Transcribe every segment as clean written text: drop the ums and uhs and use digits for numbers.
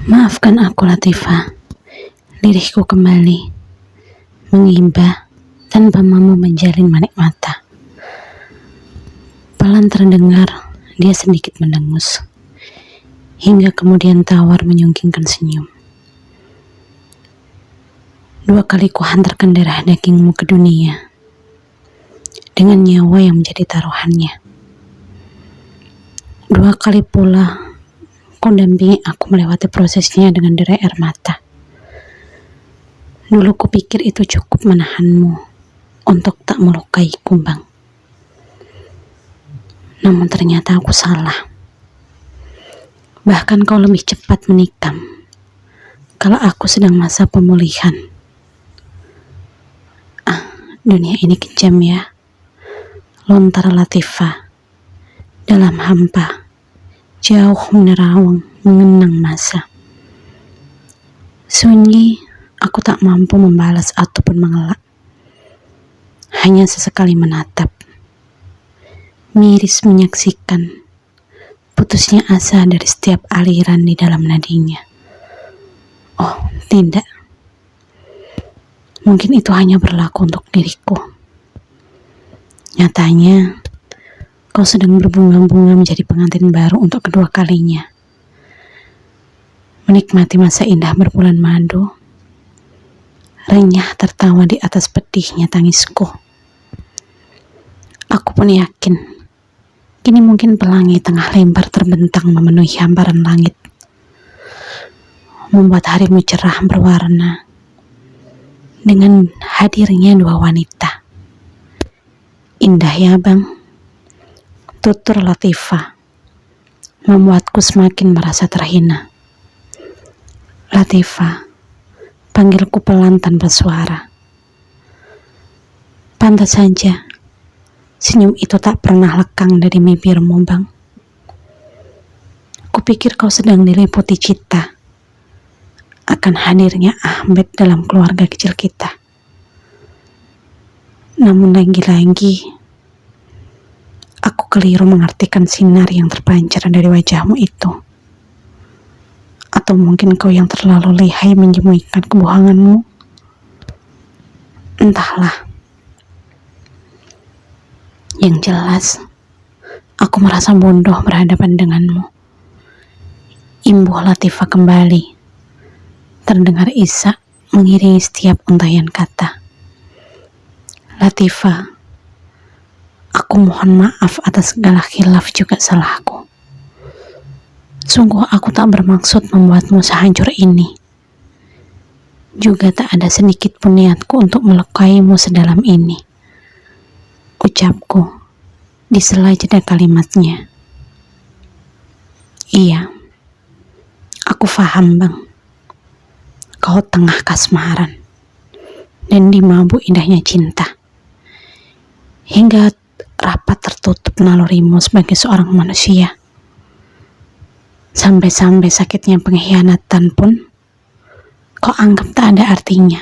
Maafkan aku, Latifah. Lirihku kembali mengibah tanpa mau menjalin manik mata. Pelan terdengar dia sedikit mendengus, hingga kemudian tawar menyungkingkan senyum. 2 kali ku hantarkan darah dagingmu ke dunia, dengan nyawa yang menjadi taruhannya. 2 kali pula kau dampingi aku melewati prosesnya dengan derai air mata. Dulu kupikir itu cukup menahanmu untuk tak melukaiku, Bang. Namun ternyata aku salah. Bahkan kau lebih cepat menikam kalau aku sedang masa pemulihan. Dunia ini kejam ya. Lontar Latifah dalam hampa, jauh menerawang mengenang masa. Sunyi, aku tak mampu membalas ataupun mengelak. Hanya sesekali menatap, miris menyaksikan putusnya asa dari setiap aliran di dalam nadinya. Oh, tidak. Mungkin itu hanya berlaku untuk diriku. Nyatanya, kau sedang berbunga-bunga menjadi pengantin baru untuk kedua kalinya. Menikmati masa indah berbulan madu, renyah tertawa di atas pedihnya tangisku. Aku pun yakin, kini mungkin pelangi tengah lebar terbentang memenuhi hamparan langit, membuat harimu cerah berwarna dengan hadirnya 2 wanita. Indah ya, Bang, tutur Latifah, membuatku semakin merasa terhina. Latifah, panggilku pelan tanpa suara. Pantas saja, senyum itu tak pernah lekang dari bibirmu, Bang. Kupikir kau sedang diliputi cita akan hadirnya Ahmed dalam keluarga kecil kita. Namun lagi-lagi, aku keliru mengartikan sinar yang terpancar dari wajahmu itu. Atau mungkin kau yang terlalu lihai menyembunyikan kebohonganmu. Entahlah. Yang jelas, aku merasa bodoh berhadapan denganmu. Imbuh Latifah kembali. Terdengar isak mengiringi setiap untaian kata. Latifah, aku mohon maaf atas segala khilaf juga salahku. Sungguh aku tak bermaksud membuatmu sehancur ini. Juga tak ada sedikit pun niatku untuk melukaimu sedalam ini. Ucapku di sela jeda kalimatnya. Iya, aku faham, Bang. Kau tengah kasmaran dan dimabuk indahnya cinta, hingga rapat tertutup nalurimu sebagai seorang manusia. Sampai-sampai sakitnya pengkhianatan pun kau anggap tak ada artinya.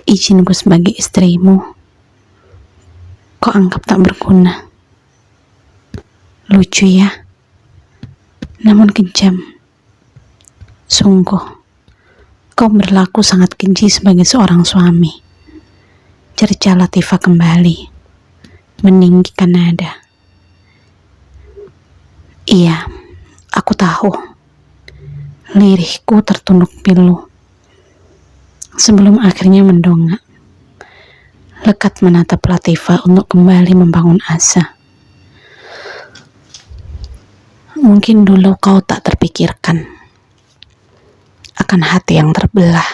Izinku sebagai istrimu kau anggap tak berguna. Lucu ya, namun kejam. Sungguh kau berlaku sangat keji sebagai seorang suami. Cerca Latifah kembali meninggikan nada. Iya, aku tahu. Lirihku tertunduk pilu sebelum akhirnya mendongak, lekat menatap Latifah untuk kembali membangun asa. Mungkin dulu kau tak terpikirkan akan hati yang terbelah,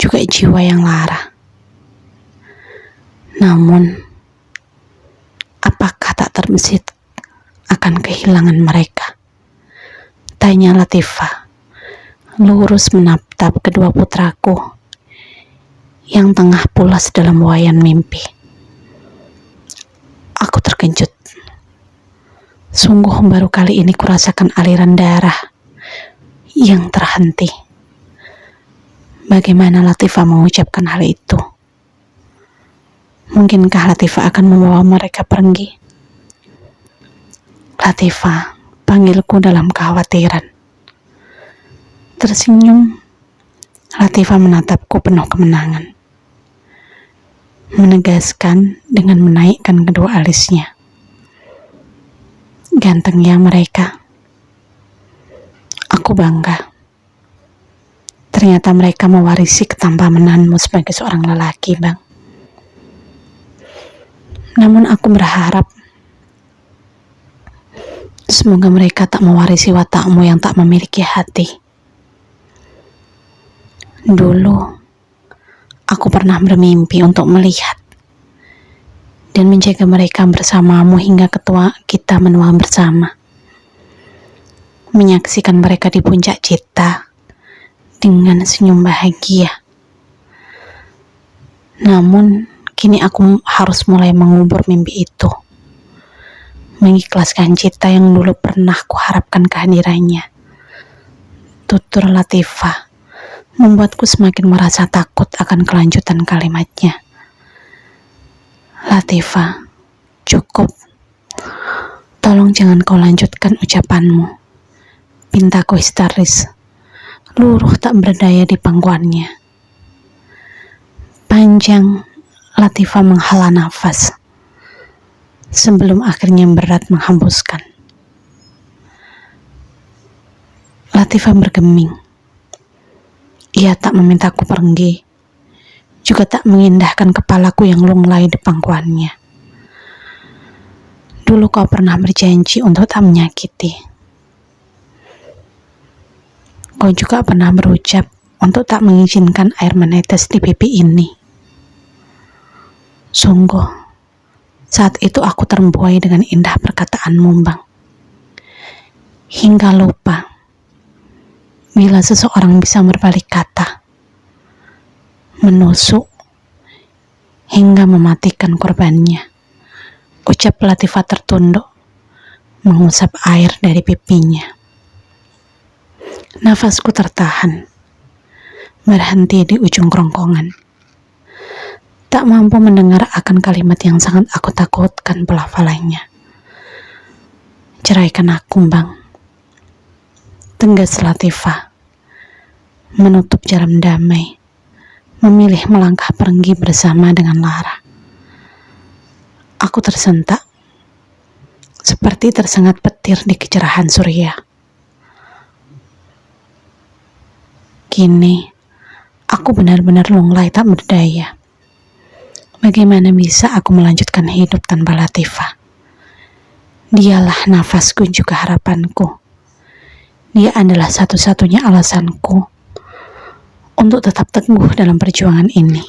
juga jiwa yang lara. Namun, apakah tak terbesit akan kehilangan mereka? Tanya Latifah, lurus menatap kedua putraku yang tengah pulas dalam wayan mimpi. Aku terkejut. Sungguh baru kali ini kurasakan aliran darah yang terhenti. Bagaimana Latifah mengucapkan hal itu? Mungkinkah Latifah akan membawa mereka pergi? Latifah, panggilku dalam kekhawatiran. Tersenyum, Latifah menatapku penuh kemenangan, menegaskan dengan menaikkan kedua alisnya. Ganteng ya mereka. Aku bangga. Ternyata mereka mewarisi ketampahanmu sebagai seorang lelaki, Bang. Namun aku berharap semoga mereka tak mewarisi watakmu yang tak memiliki hati. Dulu, aku pernah bermimpi untuk melihat dan menjaga mereka bersamamu hingga kita menua bersama. Menyaksikan mereka di puncak cita dengan senyum bahagia. Namun, kini aku harus mulai mengubur mimpi itu. Mengikhlaskan cita yang dulu pernah kuharapkan kehadirannya. Tutur Latifah membuatku semakin merasa takut akan kelanjutan kalimatnya. Latifah, cukup. Tolong jangan kau lanjutkan ucapanmu. Pintaku histeris. Luruh tak berdaya di pangkuannya. Panjang, Latifah menghela nafas sebelum akhirnya berat menghembuskan. Latifah bergeming. Ia tak memintaku pergi, juga tak mengindahkan kepalaku yang lunglai di pangkuannya. Dulu kau pernah berjanji untuk tak menyakiti. Kau juga pernah berucap untuk tak mengizinkan air menetes di pipi ini. Sungguh, saat itu aku terbuai dengan indah perkataanmu, Bang. Hingga lupa bila seseorang bisa berbalik kata, menusuk, hingga mematikan korbannya. Ucap Latifah tertunduk, mengusap air dari pipinya. Nafasku tertahan, berhenti di ujung kerongkongan. Tak mampu mendengar akan kalimat yang sangat aku takutkan pelafalannya. Ceraikan aku, Bang. Tegas Latifah, menutup jalan damai, memilih melangkah pergi bersama dengan Lara. Aku tersentak, seperti tersengat petir di kecerahan surya. Kini, aku benar-benar lunglai tak berdaya. Bagaimana bisa aku melanjutkan hidup tanpa Latifah? Dialah nafasku juga harapanku. Dia adalah satu-satunya alasanku untuk tetap teguh dalam perjuangan ini.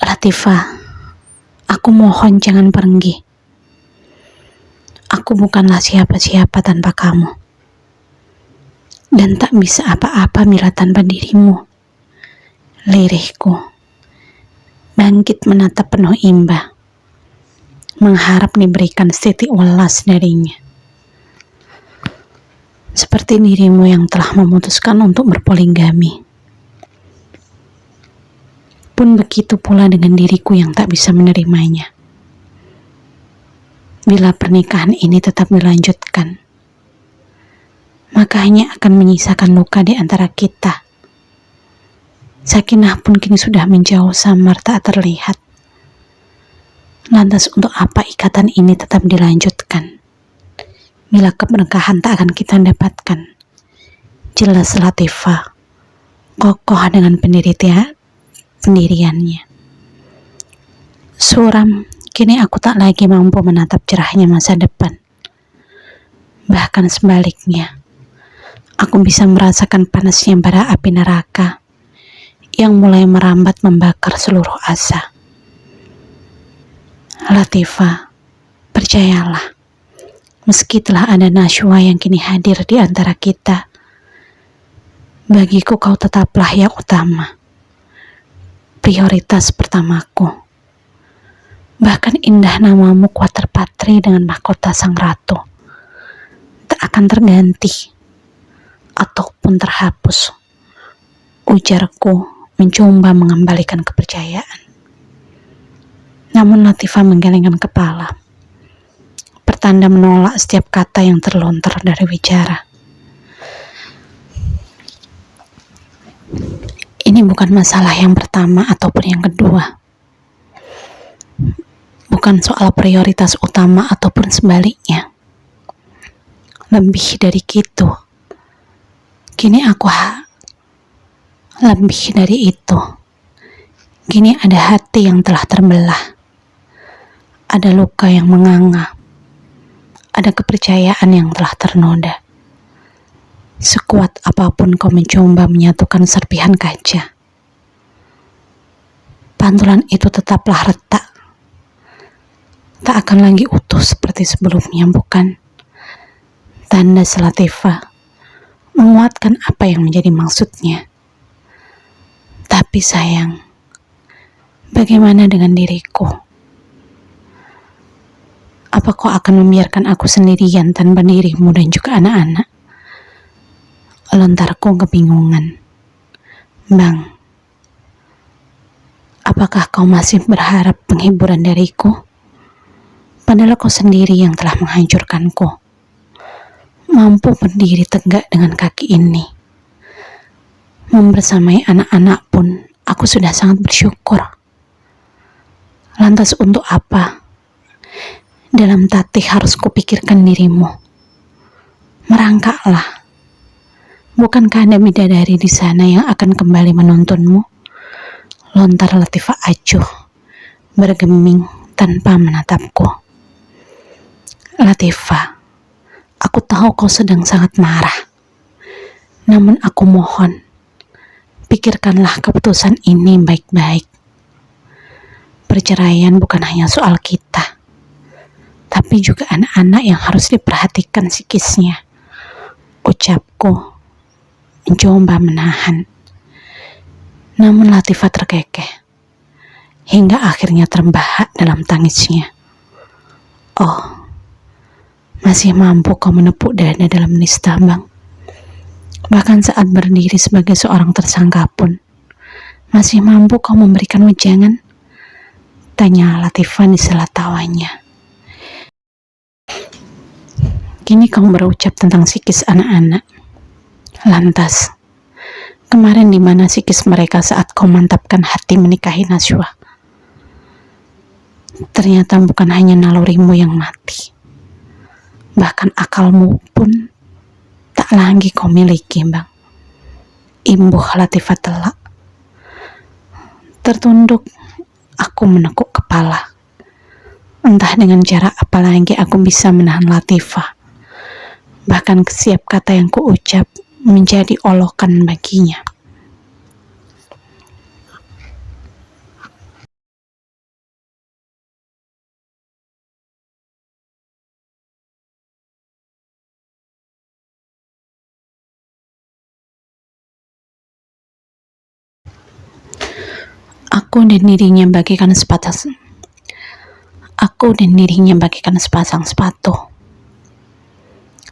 Latifah, aku mohon jangan pergi. Aku bukanlah siapa-siapa tanpa kamu. Dan tak bisa apa-apa bila tanpa dirimu. Lirihku bangkit menatap penuh imbah, mengharap diberikan setitik welas darinya. Seperti dirimu yang telah memutuskan untuk berpoligami. Pun begitu pula dengan diriku yang tak bisa menerimanya. Bila pernikahan ini tetap dilanjutkan, maka hanya akan menyisakan luka di antara kita. Sakinah pun kini sudah menjauh samar tak terlihat. Lantas untuk apa ikatan ini tetap dilanjutkan? Bila keberkahan tak akan kita dapatkan. Jelas Latifah kokoh dengan pendiriannya. Suram, kini aku tak lagi mampu menatap cerahnya masa depan. Bahkan sebaliknya, aku bisa merasakan panasnya bara api neraka yang mulai merambat membakar seluruh asa. Latifah, percayalah. Meski telah ada Najwa yang kini hadir di antara kita, bagiku kau tetaplah yang utama, prioritas pertamaku. Bahkan indah namamu kuat terpatri dengan mahkota sang ratu, tak akan terganti ataupun terhapus. Ujarku mencoba mengembalikan kepercayaan. Namun Latifah menggelengkan kepala, pertanda menolak setiap kata yang terlontar dari bicara. Ini bukan masalah yang pertama ataupun yang kedua. Bukan soal prioritas utama ataupun sebaliknya. Lebih dari itu. Kini lebih dari itu. Kini ada hati yang telah terbelah. Ada luka yang menganga. Ada kepercayaan yang telah ternoda. Sekuat apapun kau mencoba menyatukan serpihan kaca, pantulan itu tetaplah retak. Tak akan lagi utuh seperti sebelumnya, bukan? Tanda Latifah menguatkan apa yang menjadi maksudnya. Tapi sayang, bagaimana dengan diriku? Apa kau akan membiarkan aku sendirian tanpa dirimu dan juga anak-anak? Lontarku kebingungan. Bang, apakah kau masih berharap penghiburan dariku? Padahal kau sendiri yang telah menghancurkanku. Mampu berdiri tegak dengan kaki ini. Membersamai anak-anak pun aku sudah sangat bersyukur. Lantas untuk apa? Dalam tatih harus kupikirkan dirimu. Merangkaklah. Bukankah ada bidadari di sana yang akan kembali menuntunmu? Lontar Latifah acuh, bergeming tanpa menatapku. Latifah, aku tahu kau sedang sangat marah. Namun aku mohon, pikirkanlah keputusan ini baik-baik. Perceraian bukan hanya soal kita, tapi juga anak-anak yang harus diperhatikan psikisnya. Ucapku mencoba menahan. Namun Latifah terkekeh, hingga akhirnya terbahak dalam tangisnya. Oh, masih mampu kau menepuk dada dalam nista, Bang. Bahkan saat berdiri sebagai seorang tersangka pun, masih mampu kau memberikan wejangan? Tanya Latifah di sela tawanya. Kini kau berucap tentang psikis anak-anak. Lantas, kemarin di mana psikis mereka saat kau mantapkan hati menikahi Najwa? Ternyata bukan hanya nalurimu yang mati, bahkan akalmu pun tak lagi kau miliki, Bang. Imbuh Latifah telak. Tertunduk, aku menekuk kepala. Entah dengan cara apa lagi aku bisa menahan Latifah. Bahkan setiap kata yang kuucap menjadi olokan baginya. Aku dan dirinya bagaikan sepasang sepatu.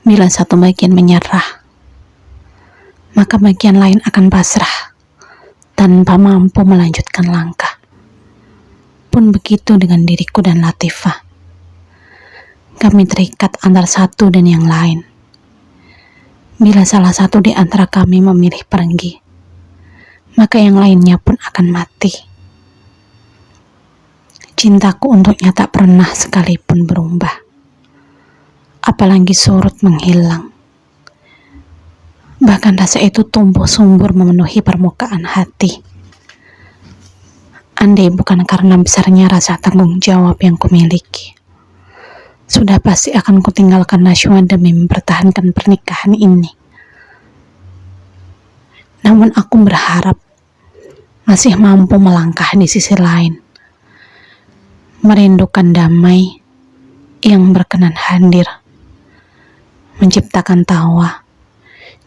Bila satu bagian menyerah, maka bagian lain akan pasrah tanpa mampu melanjutkan langkah. Pun begitu dengan diriku dan Latifah. Kami terikat antara satu dan yang lain. Bila salah satu di antara kami memilih pergi, maka yang lainnya pun akan mati. Cintaku untuknya tak pernah sekalipun berubah, apalagi surut menghilang. Bahkan rasa itu tumbuh subur memenuhi permukaan hati. Andai bukan karena besarnya rasa tanggung jawab yang kumiliki, sudah pasti akan kutinggalkan Najwa demi mempertahankan pernikahan ini. Namun aku berharap masih mampu melangkah di sisi lain, merindukan damai yang berkenan hadir, menciptakan tawa,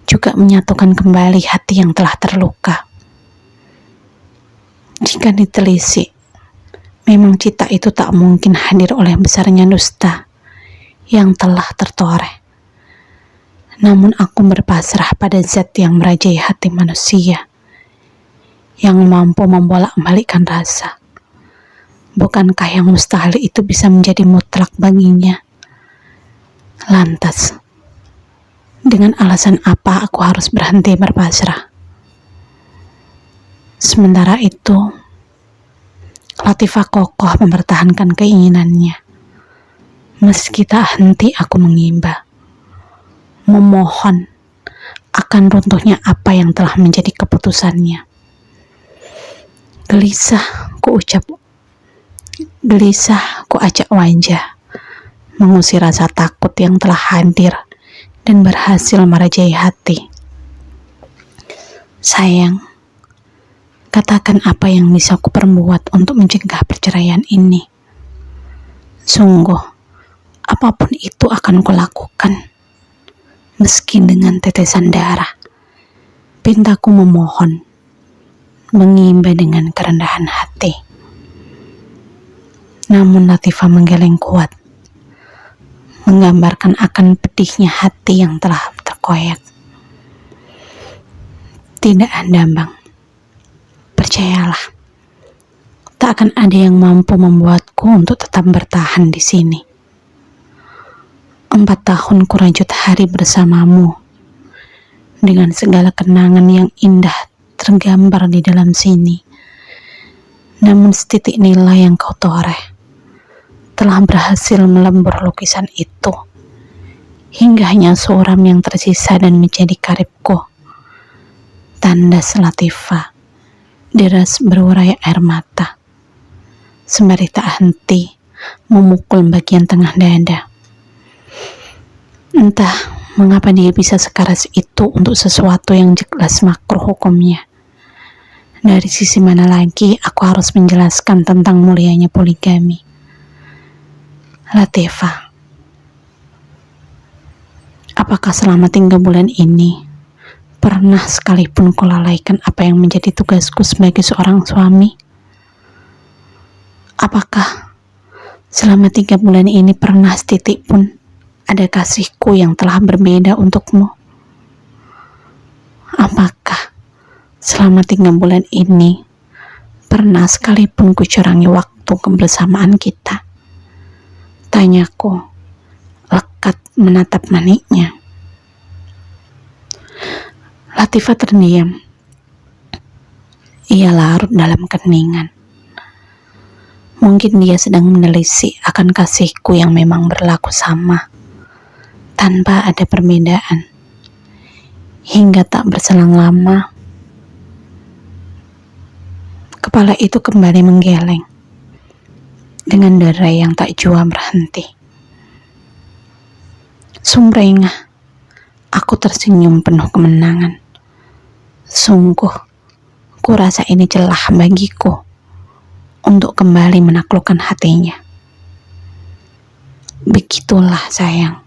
juga menyatukan kembali hati yang telah terluka. Jika ditelisik, memang cita itu tak mungkin hadir oleh besarnya dusta yang telah tertoreh. Namun aku berpasrah pada zat yang merajai hati manusia, yang mampu membolak-balikkan rasa. Bukankah yang mustahil itu bisa menjadi mutlak baginya? Lantas, dengan alasan apa aku harus berhenti berpasrah? Sementara itu, Latifah kokoh mempertahankan keinginannya. Meski tak henti aku mengimba, memohon akan runtuhnya apa yang telah menjadi keputusannya. Gelisah ku ajak wajah, mengusir rasa takut yang telah hadir dan berhasil merajai hati. Sayang, katakan apa yang bisa ku perbuat untuk mencegah perceraian ini. Sungguh, apapun itu akan kulakukan, meski dengan tetesan darah. Pintaku memohon, mengimba dengan kerendahan hati. Namun Latifah menggeleng kuat, menggambarkan akan pedihnya hati yang telah terkoyak. Tidak ada, Bang. Percayalah, tak akan ada yang mampu membuatku untuk tetap bertahan di sini. 4 tahun ku rajut hari bersamamu, dengan segala kenangan yang indah tergambar di dalam sini. Namun setitik nilai yang kau toreh telah berhasil melembur lukisan itu, hingga hanya suram yang tersisa dan menjadi karibku. Tandas Latifah, deras berurai air mata, sembari tak henti memukul bagian tengah dada. Entah mengapa dia bisa sekeras itu untuk sesuatu yang jelas makruh hukumnya. Dari sisi mana lagi aku harus menjelaskan tentang mulianya poligami? Latifah, apakah selama 3 bulan ini pernah sekalipun ku lalaikan apa yang menjadi tugasku sebagai seorang suami? Apakah selama 3 bulan ini pernah setitik pun ada kasihku yang telah berbeda untukmu? Apakah selama 3 bulan ini pernah sekalipun kucurangi waktu kebersamaan kita? Tanyaku, lekat menatap maniknya. Latifah terdiam. Ia larut dalam keningan. Mungkin dia sedang menelisik akan kasihku yang memang berlaku sama, tanpa ada perbedaan. Hingga tak berselang lama, kepala itu kembali menggeleng, dengan derai yang tak jua berhenti. Sumringah, aku tersenyum penuh kemenangan. Sungguh, ku rasa ini celah bagiku untuk kembali menaklukkan hatinya. Begitulah sayang,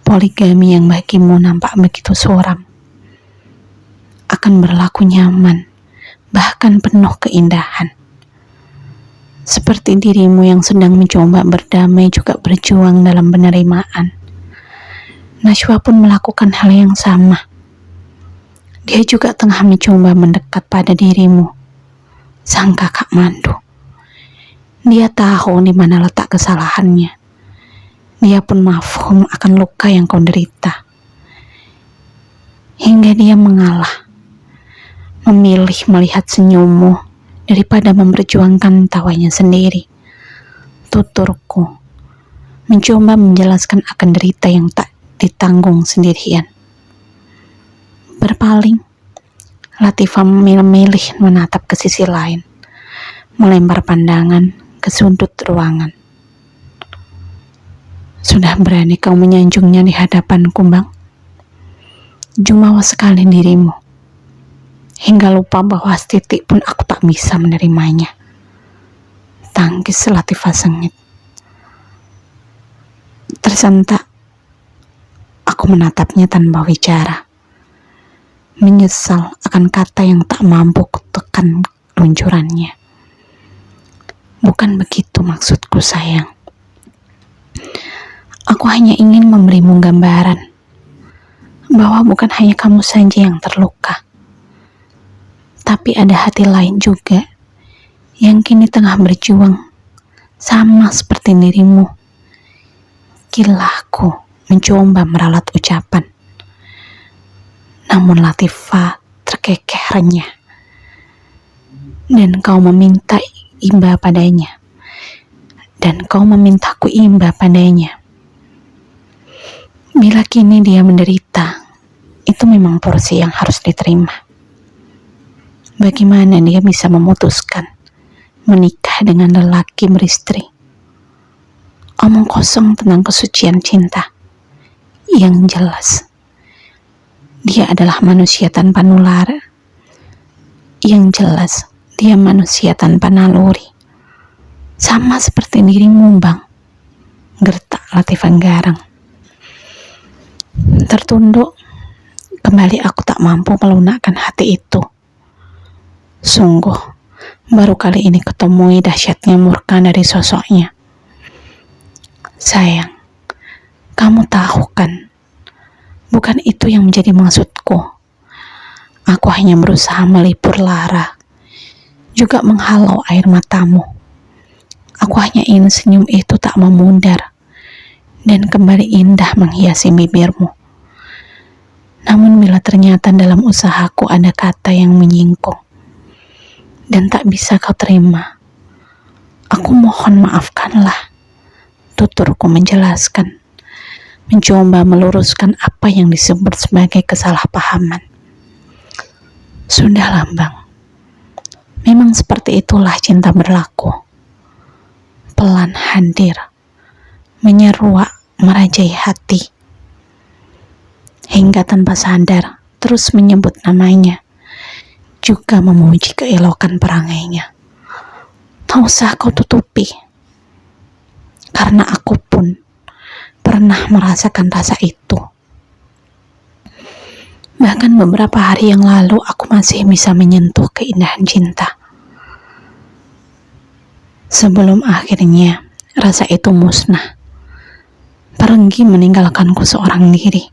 poligami yang bagimu nampak begitu suram akan berlaku nyaman, bahkan penuh keindahan. Seperti dirimu yang sedang mencoba berdamai juga berjuang dalam penerimaan. Najwa pun melakukan hal yang sama. Dia juga tengah mencoba mendekat pada dirimu, sang kakak mandu. Dia tahu di mana letak kesalahannya. Dia pun mafhum akan luka yang kau derita. Hingga dia mengalah, memilih melihat senyummu daripada memperjuangkan tawanya sendiri. Tuturku, mencoba menjelaskan akan derita yang tak ditanggung sendirian. Berpaling, Latifah memilih menatap ke sisi lain, melempar pandangan ke sudut ruangan. Sudah berani kau menyanjungnya di hadapanku, Bang? Jumawa sekali dirimu, hingga lupa bahwa setitik pun aku tak bisa menerimanya. Tangkis Latifah sengit. Tersentak, aku menatapnya tanpa bicara. Menyesal akan kata yang tak mampu kutekan luncurannya. Bukan begitu maksudku, sayang. Aku hanya ingin memberimu gambaran bahwa bukan hanya kamu saja yang terluka, tapi ada hati lain juga yang kini tengah berjuang sama seperti dirimu. Kilahku mencoba meralat ucapan, namun Latifah terkekeh renyah. dan kau meminta imba padanya, dan kau memintaku imba padanya. Bila kini dia menderita, itu memang porsi yang harus diterima. Bagaimana dia bisa memutuskan menikah dengan lelaki beristri? Omong kosong tentang kesucian cinta. Yang jelas, dia adalah manusia tanpa nular. Yang jelas, dia manusia tanpa naluri. Sama seperti dirimu, Bang, gertak Latifah garang. Tertunduk, kembali aku tak mampu melunakkan hati itu. Sungguh, baru kali ini ketemui dahsyatnya murka dari sosoknya. Sayang, kamu tahu kan, bukan itu yang menjadi maksudku. Aku hanya berusaha melipur lara, juga menghalau air matamu. Aku hanya ingin senyum itu tak memudar, dan kembali indah menghiasi bibirmu. Namun bila ternyata dalam usahaku ada kata yang menyingkung, dan tak bisa kau terima, aku mohon maafkanlah. Tuturku menjelaskan, mencoba meluruskan apa yang disebut sebagai kesalahpahaman. Sudahlah, Bang. Memang seperti itulah cinta berlaku. Pelan hadir, menyeruak, merajai hati. Hingga tanpa sadar, terus menyebut namanya, juga memuji keelokan perangainya. Tak usah kau tutupi. Karena aku pun pernah merasakan rasa itu. Bahkan beberapa hari yang lalu aku masih bisa menyentuh keindahan cinta. Sebelum akhirnya rasa itu musnah, pergi meninggalkanku seorang diri.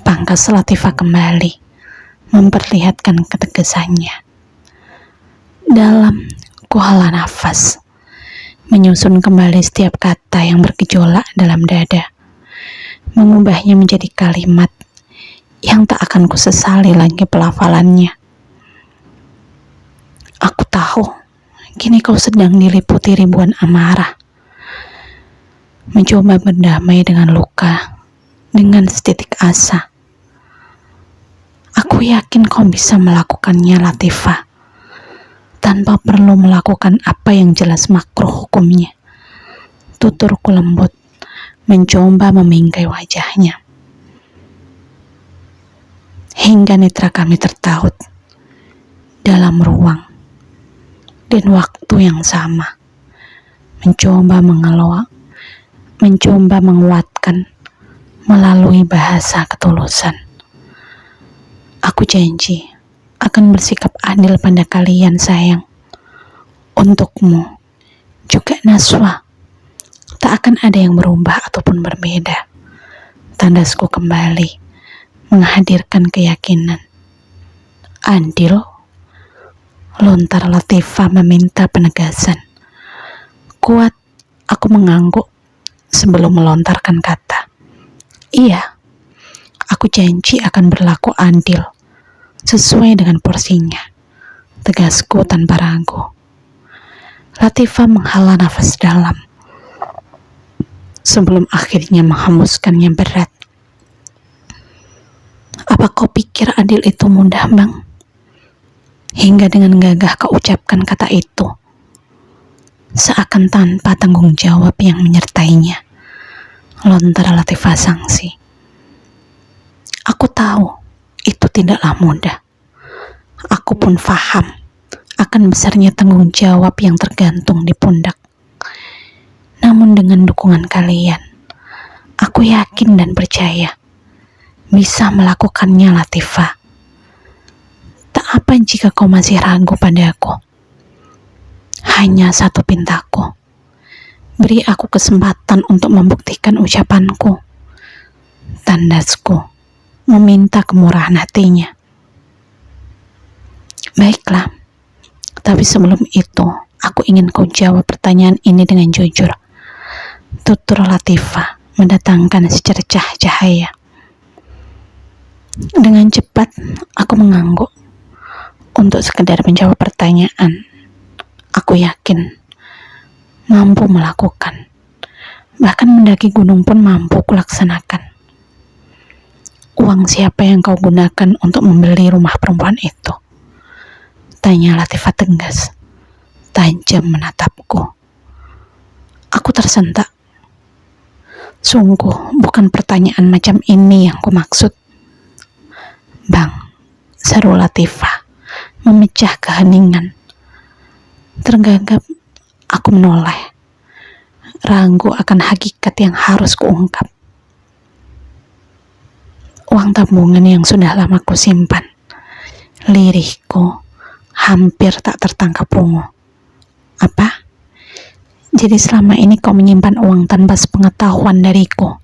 Pangkas Latifah kembali memperlihatkan ketegasannya. Dalam kuhala nafas, menyusun kembali setiap kata yang bergejolak dalam dada, mengubahnya menjadi kalimat yang tak akan kusesali lagi pelafalannya. Aku tahu, kini kau sedang diliputi ribuan amarah, mencoba berdamai dengan luka, dengan setitik asa. Aku yakin kau bisa melakukannya, Latifah, tanpa perlu melakukan apa yang jelas makruh hukumnya. Tuturku lembut, mencoba memingkai wajahnya. Hingga netra kami tertaut dalam ruang dan waktu yang sama, mencoba mengelak, mencoba menguatkan melalui bahasa ketulusan. Aku janji akan bersikap adil pada kalian, sayang. Untukmu juga, Naswa, tak akan ada yang berubah ataupun berbeda. Tandasku kembali menghadirkan keyakinan. Adil? Lontar Latifah meminta penegasan. Kuat, aku mengangguk sebelum melontarkan kata. Iya, aku janji akan berlaku adil, sesuai dengan porsinya. Tegasku tanpa ragu. Latifah menghela nafas dalam sebelum akhirnya menghembuskannya berat. Apa kau pikir adil itu mudah, Bang? Hingga dengan gagah kau ucapkan kata itu, seakan tanpa tanggung jawab yang menyertainya. Lontar Latifah sangsi. Aku tahu itu tidaklah mudah. Aku pun faham akan besarnya tanggung jawab yang tergantung di pundak. Namun dengan dukungan kalian, aku yakin dan percaya bisa melakukannya, Latifah. Tak apa jika kau masih ragu padaku. Hanya satu pintaku. Beri aku kesempatan untuk membuktikan ucapanku. Tandasku meminta kemurahan hatinya. Baiklah, tapi sebelum itu, aku ingin kau jawab pertanyaan ini dengan jujur. Tutur Latifah mendatangkan secercah cahaya. Dengan cepat, aku mengangguk. untuk sekedar menjawab pertanyaan. Aku yakin mampu melakukan. Bahkan mendaki gunung pun mampu kulaksanakan. Uang siapa yang kau gunakan untuk membeli rumah perempuan itu? Tanya Latifah tegas, tajam menatapku. Aku tersentak. Sungguh bukan pertanyaan macam ini yang kumaksud. Bang, seru Latifah, memecah keheningan. Tergagap, aku menoleh, ragu akan hakikat yang harus kuungkap. Uang tabungan yang sudah lama kusimpan, lirihku hampir tak tertangkap rungu. Apa? Jadi selama ini kau menyimpan uang tanpa sepengetahuan dariku?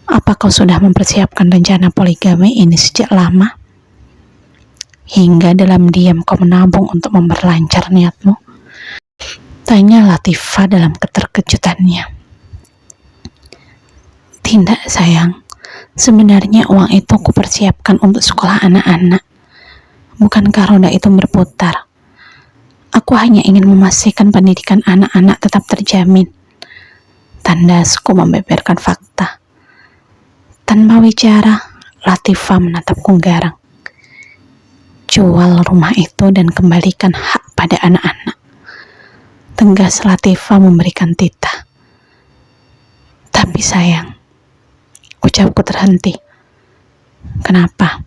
Apa kau sudah mempersiapkan rencana poligami ini sejak lama? Hingga dalam diam kau menabung untuk memperlancar niatmu? Tanya Latifah dalam keterkejutannya. Tidak sayang, sebenarnya uang itu kupersiapkan untuk sekolah anak-anak. Bukankah roda itu berputar? Aku hanya ingin memastikan pendidikan anak-anak tetap terjamin. Tandasku membeberkan fakta. Tanpa bicara, Latifah menatapku garang. Jual rumah itu dan kembalikan hak pada anak-anak. Tegas Latifah memberikan titah. Tapi sayang, ucapku terhenti. Kenapa?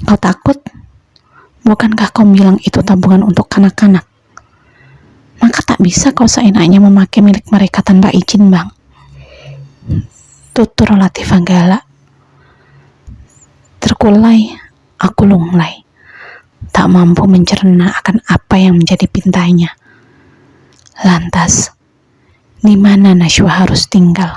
Kau takut? Bukankah kau bilang itu tabungan untuk kanak-kanak? Maka tak bisa kau seenaknya memakai milik mereka tanpa izin, Bang. Tutur Latifah galak. Terkulai, aku lunglai. Tak mampu mencerna akan apa yang menjadi pintanya. Lantas, di mana Najwa harus tinggal?